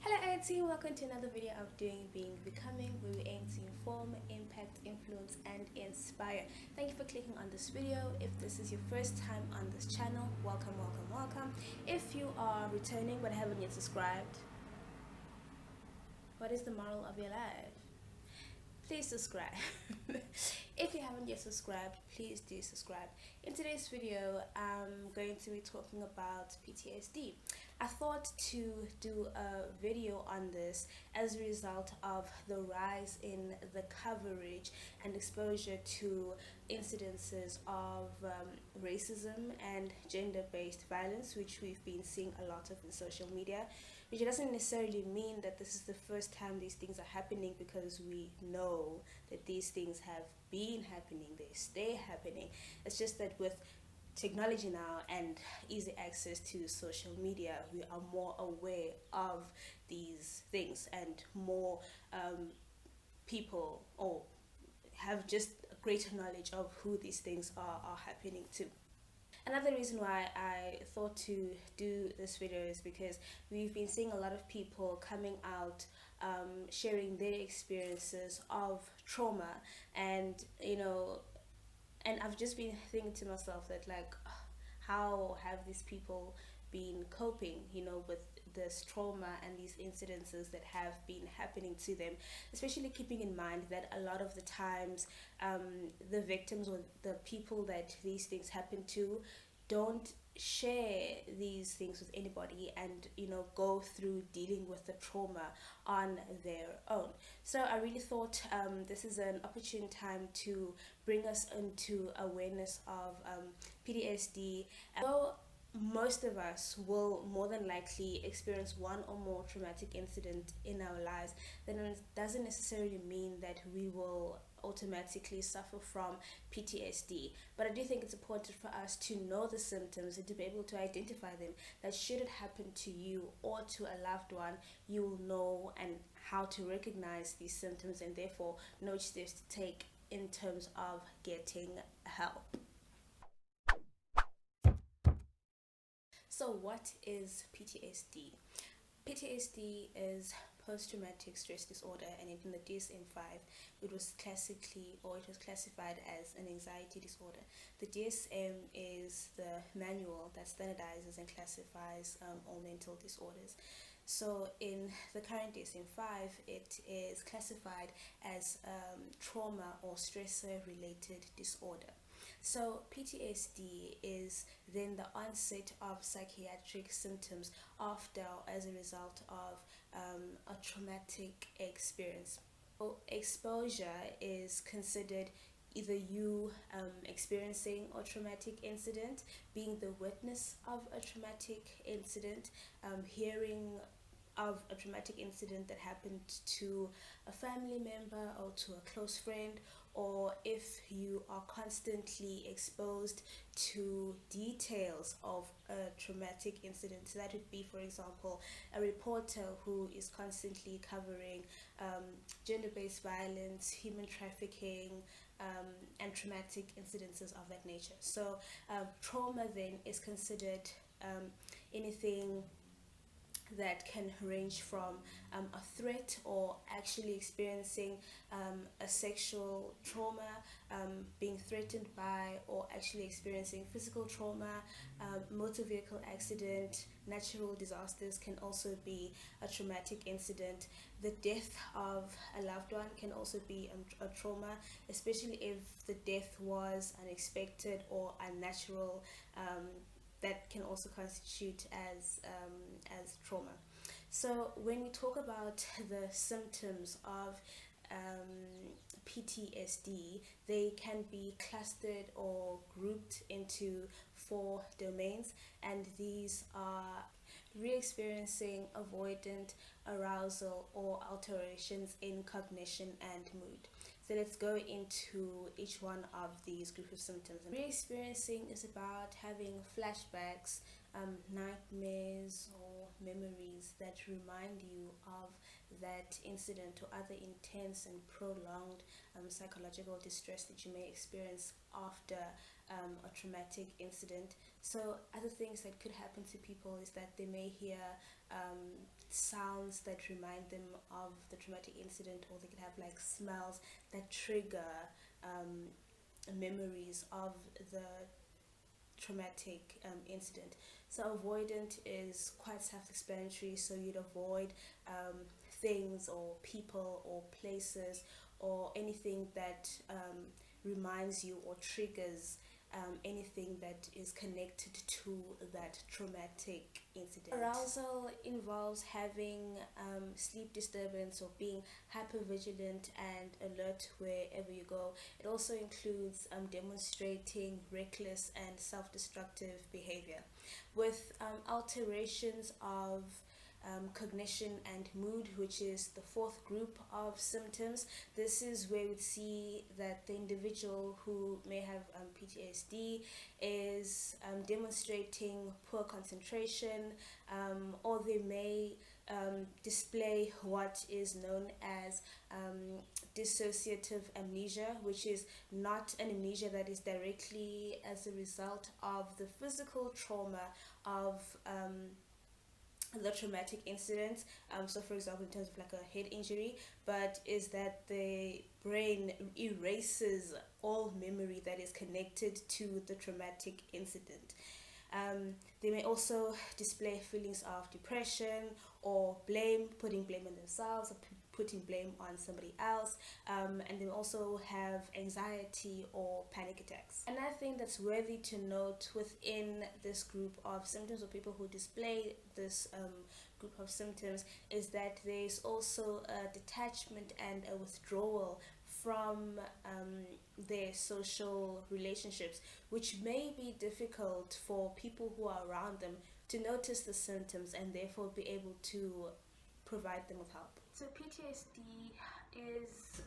Hello IT, welcome to another video of Doing, Being, Becoming, where we aim to inform, impact, influence, and inspire. Thank you for clicking on this video. If this is your first time on this channel, welcome, welcome, welcome. If you are returning but haven't yet subscribed, what is the moral of your life? Please subscribe. If you haven't yet subscribed, please do subscribe. In today's video, I'm going to be talking about PTSD. I thought to do a video on this as a result of the rise in the coverage and exposure to incidences of racism and gender-based violence, which we've been seeing a lot of in social media, which doesn't necessarily mean that this is the first time these things are happening, because we know that these things have been happening, they stay happening. It's just that with technology now and easy access to social media, we are more aware of these things, and more people or have just a greater knowledge of who these things are happening to. Another reason why I thought to do this video is because we've been seeing a lot of people coming out, sharing their experiences of trauma, and and I've just been thinking to myself that, like, how have these people been coping, with this trauma and these incidences that have been happening to them, especially keeping in mind that a lot of the times the victims or the people that these things happen to don't share these things with anybody, and go through dealing with the trauma on their own. So I really thought this is an opportune time to bring us into awareness of PTSD. So most of us will more than likely experience one or more traumatic incident in our lives. Then it doesn't necessarily mean that we will automatically suffer from PTSD, but I do think it's important for us to know the symptoms and to be able to identify them, that should it happen to you or to a loved one, you will know and how to recognize these symptoms, and therefore know which steps to take in terms of getting help. So what is PTSD? PTSD is post-traumatic stress disorder, and in the DSM-5 it was classified as an anxiety disorder. The DSM is the manual that standardizes and classifies all mental disorders. So in the current DSM-5, it is classified as trauma or stressor related disorder. So PTSD is then the onset of psychiatric symptoms after or as a result of a traumatic experience. So exposure is considered either you experiencing a traumatic incident, being the witness of a traumatic incident, hearing of a traumatic incident that happened to a family member or to a close friend, or if you are constantly exposed to details of a traumatic incident. So that would be, for example, a reporter who is constantly covering gender-based violence, human trafficking, and traumatic incidences of that nature. So trauma then is considered anything that can range from a threat, or actually experiencing a sexual trauma, being threatened by, or actually experiencing physical trauma, motor vehicle accident, natural disasters can also be a traumatic incident. The death of a loved one can also be a trauma, especially if the death was unexpected or unnatural. That can also constitute as trauma. So when we talk about the symptoms of PTSD, they can be clustered or grouped into 4 domains, and these are re-experiencing avoidant arousal or alterations in cognition and mood. So let's go into each one of these group of symptoms. Re-experiencing is about having flashbacks, nightmares or memories that remind you of that incident or other intense and prolonged psychological distress that you may experience after a traumatic incident. So other things that could happen to people is that they may hear sounds that remind them of the traumatic incident, or they could have like smells that trigger um, memories of the traumatic incident. So avoidant is quite self-explanatory. So you'd avoid things or people or places or anything that reminds you or triggers anything that is connected to that traumatic incident. Arousal involves having sleep disturbance or being hypervigilant and alert wherever you go. It also includes demonstrating reckless and self-destructive behavior, with alterations of cognition and mood, which is the fourth group of symptoms. This is where we see that the individual who may have PTSD is demonstrating poor concentration, or they may display what is known as dissociative amnesia, which is not an amnesia that is directly as a result of the physical trauma of the traumatic incident. So for example, in terms of like a head injury, but is that the brain erases all memory that is connected to the traumatic incident. They may also display feelings of depression or blame, putting blame on themselves or putting blame on somebody else, and they also have anxiety or panic attacks. Another thing that's worthy to note within this group of symptoms, or people who display this group of symptoms, is that there's also a detachment and a withdrawal from their social relationships, which may be difficult for people who are around them to notice the symptoms and therefore be able to provide them with help. So PTSD is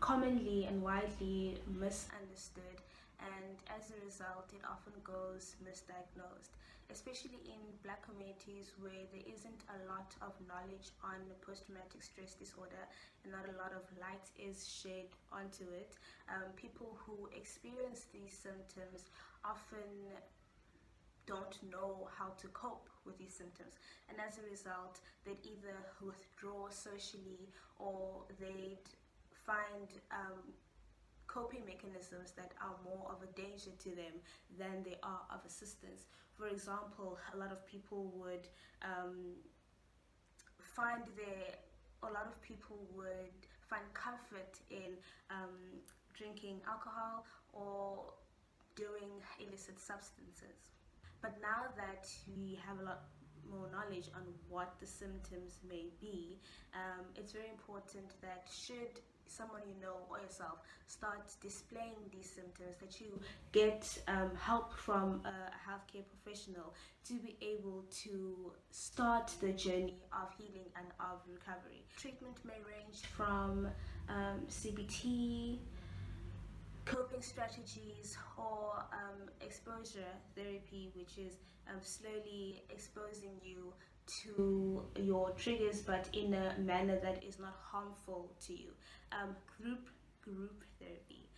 commonly and widely misunderstood, and as a result it often goes misdiagnosed, especially in Black communities where there isn't a lot of knowledge on post-traumatic stress disorder and not a lot of light is shed onto it. People who experience these symptoms often don't know how to cope with these symptoms, and as a result they'd either withdraw socially, or they'd find coping mechanisms that are more of a danger to them than they are of assistance. For example, a lot of people would find their a lot of people would find comfort in drinking alcohol or doing illicit substances. But now that we have a lot more knowledge on what the symptoms may be, it's very important that should someone you know or yourself start displaying these symptoms, that you get help from a healthcare professional to be able to start the journey of healing and of recovery. Treatment may range from CBT, coping strategies, or exposure therapy, which is slowly exposing you to your triggers but in a manner that is not harmful to you. um, group group therapy.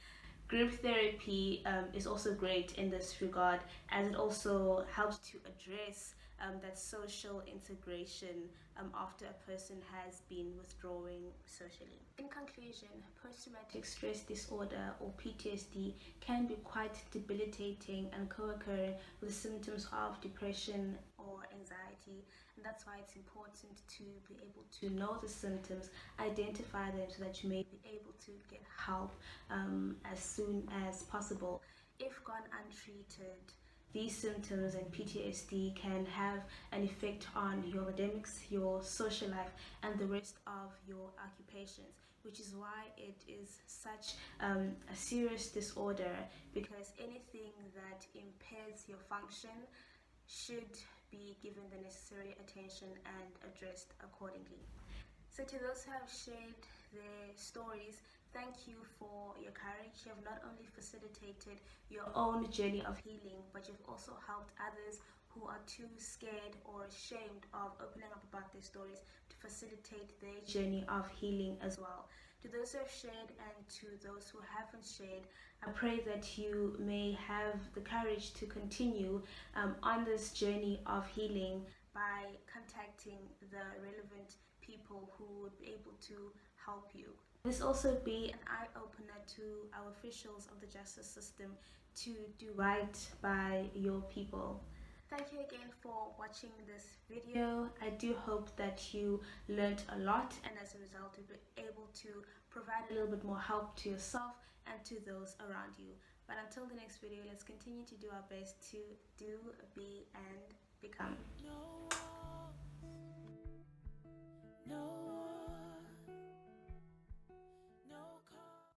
Group therapy is also great in this regard, as it also helps to address that social integration after a person has been withdrawing socially. In conclusion, post-traumatic stress disorder or PTSD can be quite debilitating and co-occurring with symptoms of depression or anxiety, and that's why it's important to be able to know the symptoms, identify them, so that you may be able to get help as soon as possible. If gone untreated, these symptoms and PTSD can have an effect on your academics, your social life, and the rest of your occupations, which is why it is such a serious disorder, because anything that impairs your function should be given the necessary attention and addressed accordingly. So to those who have shared their stories, thank you for your courage. You have not only facilitated your own journey of healing, but you've also helped others who are too scared or ashamed of opening up about their stories to facilitate their journey of healing as well. To those who have shared and to those who haven't shared, I pray that you may have the courage to continue on this journey of healing by contacting the relevant people who would be able to help you. This also be an eye-opener to our officials of the justice system to do right by your people. Thank you again for watching this video. I do hope that you learned a lot, and as a result you'll be able to provide a little bit more help to yourself and to those around you. But until the next video, let's continue to do our best to do, be, and become.